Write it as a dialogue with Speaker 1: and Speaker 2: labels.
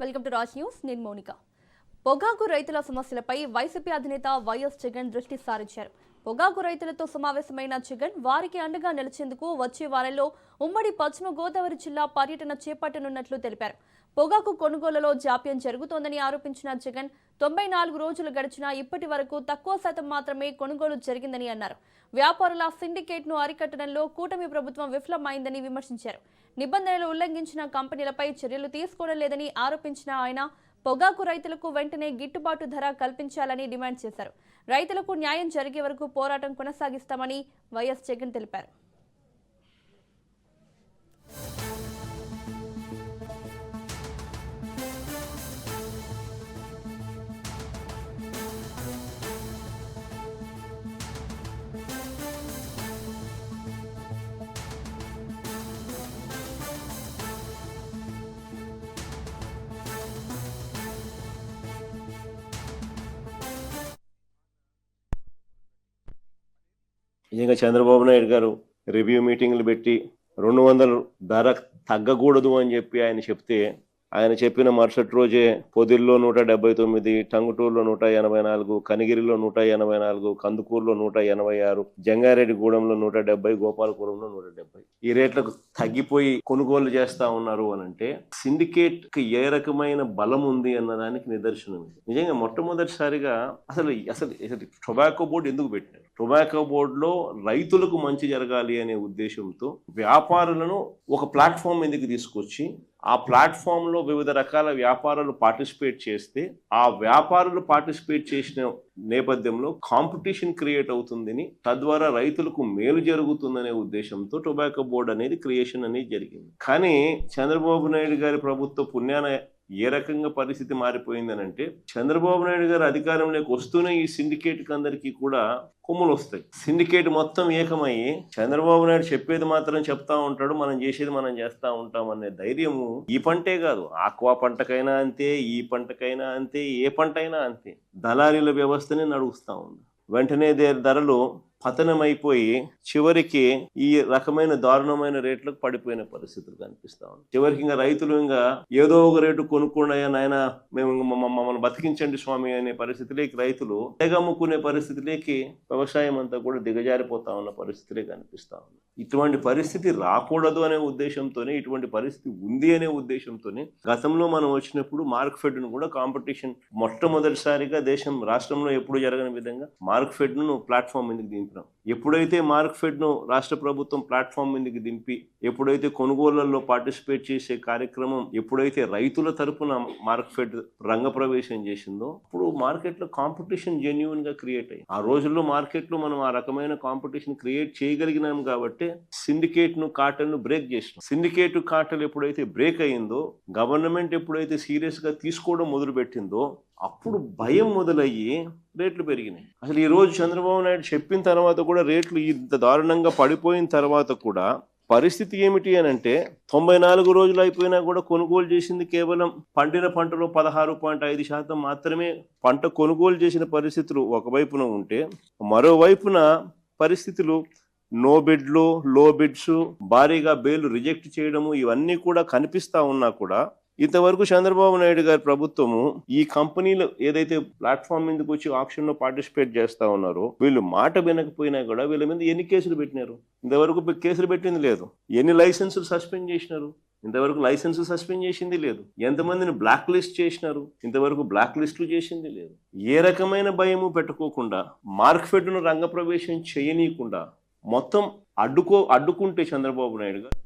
Speaker 1: Welcome to Raj news. నేను మౌనిక. పొగాకు రైతుల సమస్యలపై వైసీపీ అధినేత వైఎస్ జగన్ దృష్టి సారించారు. పొగాకు రైతులతో సమావేశమైన జగన్ వారికి అండగా నిలిచేందుకు వచ్చే వారంలో ఉమ్మడి పశ్చిమ గోదావరి జిల్లా పర్యటన చేపట్టనున్నట్లు తెలిపారు. పొగాకు కొనుగోలులో జాప్యం జరుగుతోందని ఆరోపించిన జగన్ 94 రోజులు గడిచినా ఇప్పటి వరకు తక్కువ శాతం మాత్రమే కొనుగోలు జరిగిందని అన్నారు. వ్యాపారుల సిండికేట్ను అరికట్టడంలో కూటమి ప్రభుత్వం విఫలమైందని విమర్శించారు. నిబంధనలు ఉల్లంఘించిన కంపెనీలపై చర్యలు తీసుకోవడం లేదని ఆరోపించిన ఆయన పొగాకు రైతులకు వెంటనే గిట్టుబాటు ధర కల్పించాలని డిమాండ్ చేశారు. రైతులకు న్యాయం జరిగే వరకు పోరాటం కొనసాగిస్తామని వైఎస్ జగన్ తెలిపారు.
Speaker 2: నిజంగా చంద్రబాబు నాయుడు గారు రివ్యూ మీటింగ్లు పెట్టి 200 ధర తగ్గకూడదు అని చెప్పి ఆయన చెప్తే, ఆయన చెప్పిన మరుసటి రోజే పొదిల్లో 179, టంగుటూరులో 184, కనిగిరిలో 184, కందుకూరులో 186, జంగారెడ్డిగూడెంలో 170, గోపాలపురంలో 170 ఈ రేట్లకు తగ్గిపోయి కొనుగోలు చేస్తా ఉన్నారు అని అంటే సిండికేట్ కి ఏ రకమైన బలం ఉంది అన్నదానికి నిదర్శనం. నిజంగా మొట్టమొదటిసారిగా అసలు టొబాకో బోర్డు ఎందుకు పెట్టినారు? టొబాకో బోర్డులో రైతులకు మంచి జరగాలి అనే ఉద్దేశంతో వ్యాపారులను ఒక ప్లాట్ఫామ్ ఎందుకు తీసుకొచ్చి ఆ ప్లాట్ఫామ్ లో వివిధ రకాల వ్యాపారాలు పార్టిసిపేట్ చేస్తే ఆ వ్యాపారులు పార్టిసిపేట్ చేసిన నేపథ్యంలో కాంపిటీషన్ క్రియేట్ అవుతుందని, తద్వారా రైతులకు మేలు జరుగుతుందనే ఉద్దేశంతో టొబాకో బోర్డు అనేది క్రియేషన్ అనేది జరిగింది. కానీ చంద్రబాబు నాయుడు గారి ప్రభుత్వ పుణ్యాన ఏ రకంగా పరిస్థితి మారిపోయిందని అంటే, చంద్రబాబు నాయుడు గారు అధికారంలోకి వస్తూనే ఈ సిండికేట్ అందరికీ కూడా కొమ్ములు వస్తాయి. సిండికేట్ మొత్తం ఏకమయ్యి చంద్రబాబు నాయుడు చెప్పేది మాత్రం చెప్తా ఉంటాడు, మనం చేసేది మనం చేస్తా ఉంటాం అనే ధైర్యము ఈ పంటే కాదు, ఆక్వా పంటకైనా అంతే, ఈ పంటకైనా అంతే, ఏ పంట అయినా అంతే. దళారీల వ్యవస్థనే నడుస్తూ ఉంది. వెంటనే ధరలు పతనమైపోయి చివరికి ఈ రకమైన దారుణమైన రేట్లకు పడిపోయిన పరిస్థితులు కనిపిస్తా ఉన్నాయి. చివరికి ఇంకా రైతులు ఇంకా ఏదో ఒక రేటు కొనుక్కున్నాయా నాయన, మేము మమ్మల్ని బతికించండి స్వామి అనే పరిస్థితిలోకి రైతులు తెగమ్ముకునే పరిస్థితిలోకి వ్యవసాయం అంతా కూడా దిగజారిపోతా ఉన్న పరిస్థితులే కనిపిస్తా ఉంది. ఇటువంటి పరిస్థితి రాకూడదు అనే ఉద్దేశంతోనే, ఇటువంటి పరిస్థితి ఉంది అనే ఉద్దేశంతోనే గతంలో మనం వచ్చినప్పుడు మార్క్ఫెడ్ ను కూడా కాంపిటీషన్ మొట్టమొదటిసారిగా రాష్ట్రంలో ఎప్పుడు జరగని విధంగా మార్క్ఫెడ్ ను ప్లాట్ఫామ్ మీదకి దింపినాం. ఎప్పుడైతే మార్క్ఫెడ్ ను రాష్ట్ర ప్రభుత్వం ప్లాట్ఫామ్ మీదకి దింపి, ఎప్పుడైతే కొనుగోళ్లలో పార్టిసిపేట్ చేసే కార్యక్రమం, ఎప్పుడైతే రైతుల తరపున మార్క్ఫెడ్ రంగప్రవేశం చేసిందో, అప్పుడు మార్కెట్ లో కాంపిటీషన్ జెన్యూన్ గా క్రియేట్ అయ్యింది. ఆ రోజుల్లో మార్కెట్ లో మనం ఆ రకమైన కాంపిటీషన్ క్రియేట్ చేయగలిగినాం కాబట్టి సిండికేట్ ను కార్టెల్ ను బ్రేక్ చేసినాం. సిండికేట్ కార్టెల్ ఎప్పుడైతే బ్రేక్ అయ్యిందో, గవర్నమెంట్ ఎప్పుడైతే సీరియస్ గా తీసుకోవడం మొదలు పెట్టిందో, అప్పుడు భయం మొదలయ్యి రేట్లు పెరిగినాయి. అసలు ఈ రోజు చంద్రబాబు నాయుడు చెప్పిన తర్వాత కూడా రేట్లు ఇంత దారుణంగా పడిపోయిన తర్వాత కూడా పరిస్థితి ఏమిటి అని అంటే, 94 రోజులు అయిపోయినా కూడా కొనుగోలు చేసింది కేవలం పండిన పంటలో 16.5% మాత్రమే పంట కొనుగోలు చేసిన పరిస్థితులు ఒకవైపున ఉంటే, మరోవైపున పరిస్థితులు నో బిడ్లు, లో బిడ్స్, భారీగా బేలు రిజెక్ట్ చేయడము, ఇవన్నీ కూడా కనిపిస్తా ఉన్నా కూడా ఇంతవరకు చంద్రబాబు నాయుడు గారి ప్రభుత్వము ఈ కంపెనీలు ఏదైతే ప్లాట్ఫామ్ మీదకి వచ్చి ఆక్షన్ లో పార్టిసిపేట్ చేస్తా ఉన్నారో, వీళ్ళు మాట వినకపోయినా కూడా వీళ్ళ మీద ఎన్ని కేసులు పెట్టినారు? ఇంతవరకు కేసులు పెట్టింది లేదు. ఎన్ని లైసెన్సులు సస్పెండ్ చేసినారు? ఇంతవరకు లైసెన్సులు సస్పెండ్ చేసింది లేదు. ఎంతమందిని బ్లాక్ లిస్ట్ చేసినారు? ఇంతవరకు బ్లాక్ లిస్టులు చేసింది లేదు. ఏ రకమైన భయము పెట్టుకోకుండా, మార్క్ఫెడ్ ను రంగప్రవేశం చేయనీయకుండా మొత్తం అడ్డుకుంటే చంద్రబాబు నాయుడు గారు